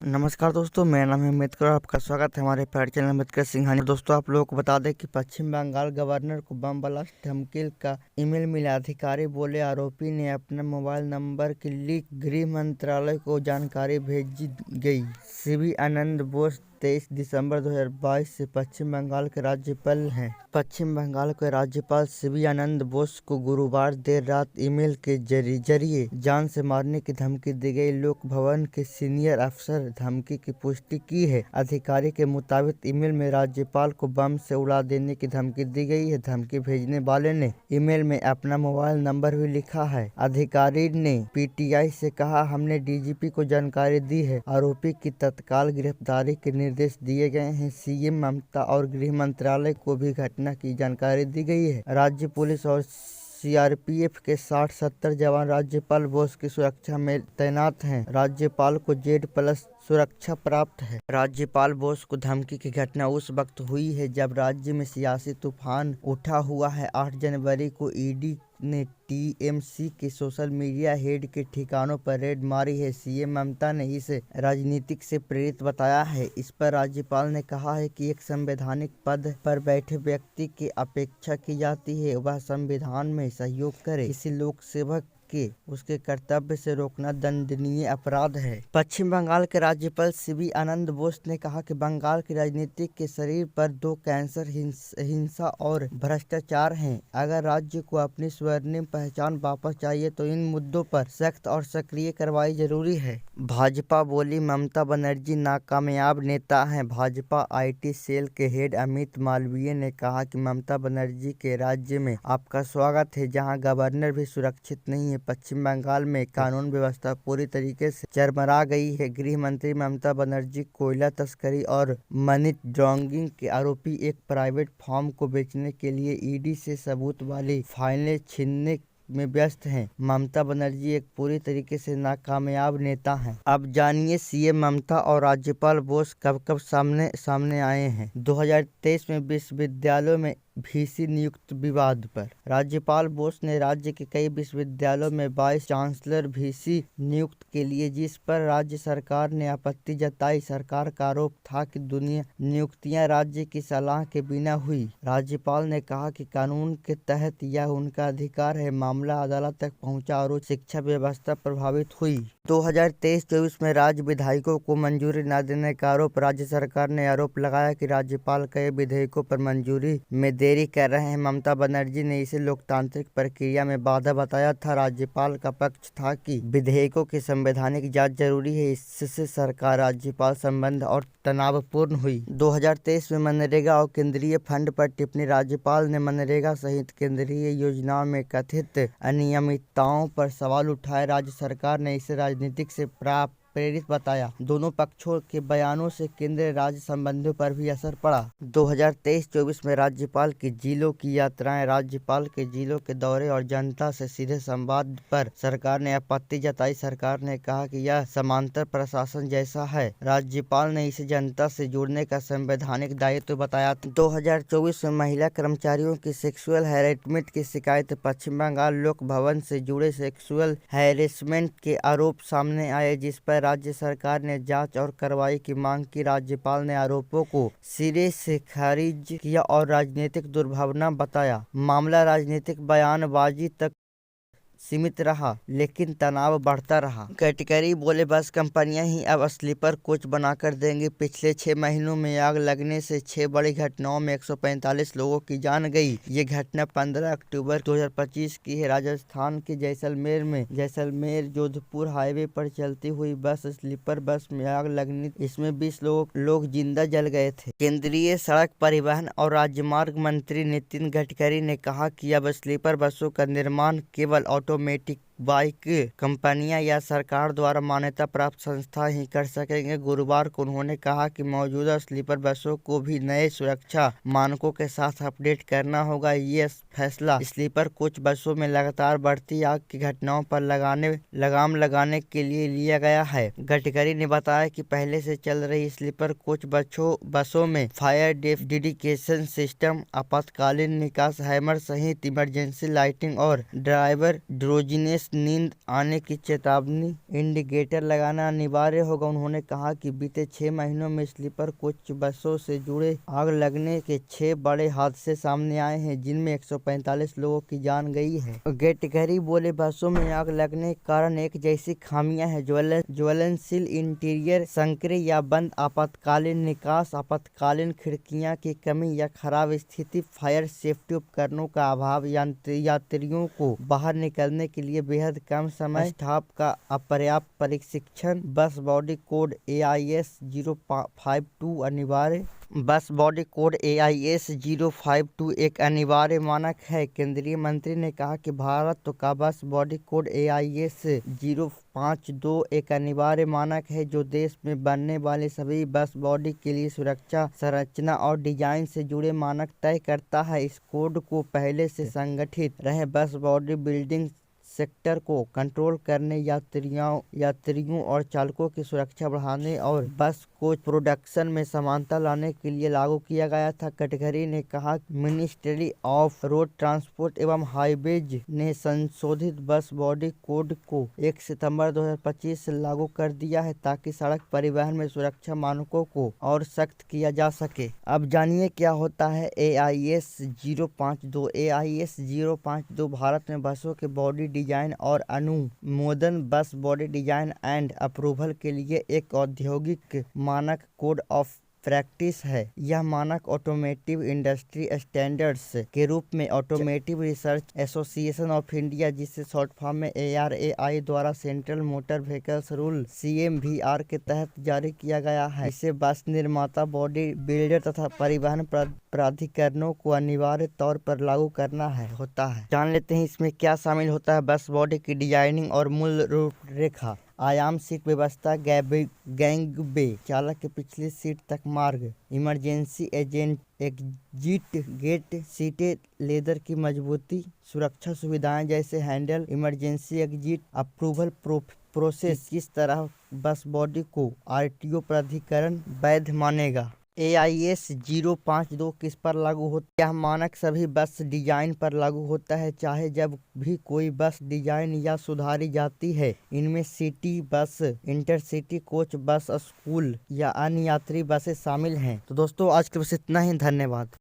नमस्कार दोस्तों, मेरा नाम है अम्बेडकर और आपका स्वागत है हमारे प्यारे चैनल अम्बेडकर सिंघानी। दोस्तों, आप लोगों को बता दें कि पश्चिम बंगाल गवर्नर को बम ब्लास्ट धमकी का ईमेल मिला। अधिकारी बोले आरोपी ने अपना मोबाइल नंबर की लीक गृह मंत्रालय को जानकारी भेजी गई। सीवी आनंद बोस 23 दिसंबर 2022 से पश्चिम बंगाल के राज्यपाल हैं। पश्चिम बंगाल के राज्यपाल सीवी आनंद बोस को गुरुवार देर रात ईमेल के जरिए जान से मारने की धमकी दी गई। लोक भवन के सीनियर अफसर धमकी की पुष्टि की है। अधिकारी के मुताबिक ईमेल में राज्यपाल को बम से उड़ा देने की धमकी दी गई है। धमकी भेजने वाले ने ईमेल में अपना मोबाइल नंबर भी लिखा है। अधिकारी ने पीटीआई से कहा, हमने डीजीपी को जानकारी दी है। आरोपी की तत्काल गिरफ्तारी के निर्देश दिए गए हैं। सीएम ममता और गृह मंत्रालय को भी घटना की जानकारी दी गई है। राज्य पुलिस और सीआरपीएफ के 60-70 जवान राज्यपाल बोस की सुरक्षा में तैनात हैं। राज्यपाल को Z+ सुरक्षा प्राप्त है। राज्यपाल बोस को धमकी की घटना उस वक्त हुई है जब राज्य में सियासी तूफान उठा हुआ है। 8 जनवरी को ईडी ने टीएमसी के सोशल मीडिया हेड के ठिकानों पर रेड मारी है। सीएम ममता ने इसे राजनीतिक से प्रेरित बताया है। इस पर राज्यपाल ने कहा है कि एक संवैधानिक पद पर बैठे व्यक्ति की अपेक्षा की जाती है वह संविधान में सहयोग करे। किसी लोक सेवक के उसके कर्तव्य से रोकना दंडनीय अपराध है। पश्चिम बंगाल के राज्यपाल सीवी आनंद बोस ने कहा कि बंगाल की राजनीति के शरीर पर 2 कैंसर हिंसा और भ्रष्टाचार हैं। अगर राज्य को अपनी स्वर्णिम पहचान वापस चाहिए तो इन मुद्दों पर सख्त और सक्रिय कार्रवाई जरूरी है। भाजपा बोली ममता बनर्जी नाकामयाब नेता हैं। भाजपा आईटी सेल के हेड अमित मालवीय ने कहा कि ममता बनर्जी के राज्य में आपका स्वागत है जहां गवर्नर भी सुरक्षित नहीं है। पश्चिम बंगाल में कानून व्यवस्था पूरी तरीके से चरमरा गई है। गृह मंत्री ममता बनर्जी कोयला तस्करी और मनी लॉन्ड्रिंग के आरोपी एक प्राइवेट फर्म को बेचने के लिए ईडी से सबूत वाली फाइलें छीनने में व्यस्त हैं। ममता बनर्जी एक पूरी तरीके से नाकामयाब नेता हैं। अब जानिए सीएम ममता और राज्यपाल बोस कब सामने आए हैं। 2023 में विश्वविद्यालयों में वीसी नियुक्त विवाद पर राज्यपाल बोस ने राज्य के कई विश्वविद्यालयों में वाइस चांसलर वीसी नियुक्त के लिए जिस पर राज्य सरकार ने आपत्ति जताई। सरकार का आरोप था कि नियुक्तियां राज्य की सलाह के बिना हुई। राज्यपाल ने कहा कि कानून के तहत यह उनका अधिकार है। मामला अदालत तक पहुंचा और शिक्षा व्यवस्था प्रभावित हुई। 2023-24 में राज्य विधायकों को मंजूरी न देने का आरोप। राज्य सरकार ने आरोप लगाया कि राज्यपाल कई विधेयकों पर मंजूरी में देरी कर रहे हैं। ममता बनर्जी ने इसे लोकतांत्रिक प्रक्रिया में बाधा बताया था। राज्यपाल का पक्ष था कि विधेयकों की संवैधानिक जांच जरूरी है। इससे सरकार राज्यपाल संबंध और तनावपूर्ण हुई। 2023 में मनरेगा और केंद्रीय फंड पर टिप्पणी। राज्यपाल ने मनरेगा सहित केंद्रीय योजनाओं में कथित अनियमितताओं पर सवाल उठाए। राज्य सरकार ने इसे राजनीतिक से प्रेरित बताया। दोनों पक्षों के बयानों से केंद्र राज्य संबंधों पर भी असर पड़ा। 2023-24 में राज्यपाल की जिलों की यात्राएं। राज्यपाल के जिलों के दौरे और जनता से सीधे संवाद पर सरकार ने आपत्ति जताई। सरकार ने कहा कि यह समांतर प्रशासन जैसा है। राज्यपाल ने इसे जनता से जुड़ने का संवैधानिक दायित्व बताया। 2024 में महिला कर्मचारियों की सेक्सुअल हैरेसमेंट की शिकायत। पश्चिम बंगाल लोक भवन से जुड़े सेक्सुअल हैरेसमेंट के आरोप सामने आए जिस पर राज्य सरकार ने जांच और कार्रवाई की मांग की। राज्यपाल ने आरोपों को सिरे से खारिज किया और राजनीतिक दुर्भावना बताया। मामला राजनीतिक बयानबाजी तक सीमित रहा लेकिन तनाव बढ़ता रहा। गडकरी बोले बस कंपनियां ही अब स्लीपर कोच बनाकर देंगी। पिछले 6 महीनों में आग लगने से 6 बड़ी घटनाओं में 145 लोगों की जान गई। ये घटना 15 अक्टूबर 2025 की है। राजस्थान के जैसलमेर जोधपुर हाईवे पर चलती हुई बस स्लीपर बस में आग लगने इसमें 20 लोग जिंदा जल गए थे। केंद्रीय सड़क परिवहन और राजमार्ग मंत्री नितिन गडकरी ने कहा कि अब स्लीपर बसों का निर्माण केवल ऑटोमेटिक बाइक कंपनियां या सरकार द्वारा मान्यता प्राप्त संस्था ही कर सकेंगे। गुरुवार को उन्होंने कहा कि मौजूदा स्लीपर बसों को भी नए सुरक्षा मानकों के साथ अपडेट करना होगा। ये फैसला स्लीपर कोच बसों में लगातार बढ़ती आग की घटनाओं पर लगाम लगाने के लिए लिया गया है। गडकरी ने बताया कि पहले से चल रही स्लीपर कोच बसों में फायर डेडिकेशन सिस्टम, आपातकालीन निकास हैमर सहित इमरजेंसी लाइटिंग और ड्राइवर ड्रोजिनेस नींद आने की चेतावनी, इंडिकेटर लगाना अनिवार्य होगा। उन्होंने कहा कि बीते 6 महीनों में स्लीपर कोच बसों से जुड़े आग लगने के 6 बड़े हादसे सामने आए हैं, जिनमें 145 लोगों की जान गई है। गडकरी बोले, बसों में आग लगने के कारण एक जैसी खामियां हैं: ज्वलनशील इंटीरियर, संकरे या बंद आपातकालीन निकास, आपातकालीन खिड़कियां की कमी या खराब स्थिति, फायर सेफ्टी उपकरणों का अभाव, यात्रियों को बाहर निकलने के लिए बेहद कम समय, स्टाफ का अपर्याप्त प्रशिक्षण। बस बॉडी कोड AIS 052 अनिवार्य। बस बॉडी कोड AIS 052 एक अनिवार्य मानक है। केंद्रीय मंत्री ने कहा कि भारत का बस बॉडी कोड AIS 052 एक अनिवार्य मानक है, जो देश में बनने वाले सभी बस बॉडी के लिए सुरक्षा, संरचना और डिजाइन से जुड़े मानक तय करता है। इस कोड को पहले से संगठित रहे बस बॉडी बिल्डिंग सेक्टर को कंट्रोल करने, यात्रियों और चालकों की सुरक्षा बढ़ाने और बस कोच प्रोडक्शन में समानता लाने के लिए लागू किया गया था। गडकरी ने कहा कि मिनिस्ट्री ऑफ रोड ट्रांसपोर्ट एवं हाईवेज ने संशोधित बस बॉडी कोड को 1 सितंबर 2025 से लागू कर दिया है, ताकि सड़क परिवहन में सुरक्षा मानकों को और सख्त किया जा सके। अब जानिए क्या होता है AIS 052। AIS 052 भारत में बसों के बॉडी डिजाइन और अनुमोदन, बस बॉडी डिजाइन एंड अप्रूवल के लिए एक औद्योगिक मानक कोड ऑफ प्रैक्टिस है। यह मानक ऑटोमोटिव इंडस्ट्री स्टैंडर्ड्स के रूप में automotive research association of India, जिसे शॉर्ट फॉर्म में ARAI द्वारा central motor vehicles rule CMVR के तहत जारी किया गया है। इसे बस निर्माता, बॉडी बिल्डर तथा परिवहन प्राधिकरणों को अनिवार्य तौर पर लागू करना होता है। जान लेते हैं इसमें क्या शामिल होता है। बस बॉडी की डिजाइनिंग और मूल रूपरेखा, आयाम, सीट व्यवस्था, गैंगवे, चालक के पिछली सीट तक मार्ग, इमरजेंसी एग्जिट गेट, सीटें, लेदर की मजबूती, सुरक्षा सुविधाएं जैसे handle, emergency exit, approval process, किस तरह बस बॉडी को RTO प्राधिकरण वैध मानेगा। AIS 052 किस पर लागू होता है? यह मानक सभी बस डिजाइन पर लागू होता है, चाहे जब भी कोई बस डिजाइन या सुधारी जाती है। इनमें city bus, intercity coach bus, school या अन्य यात्री बसें शामिल हैं। तो दोस्तों, आज के बस इतना ही। धन्यवाद।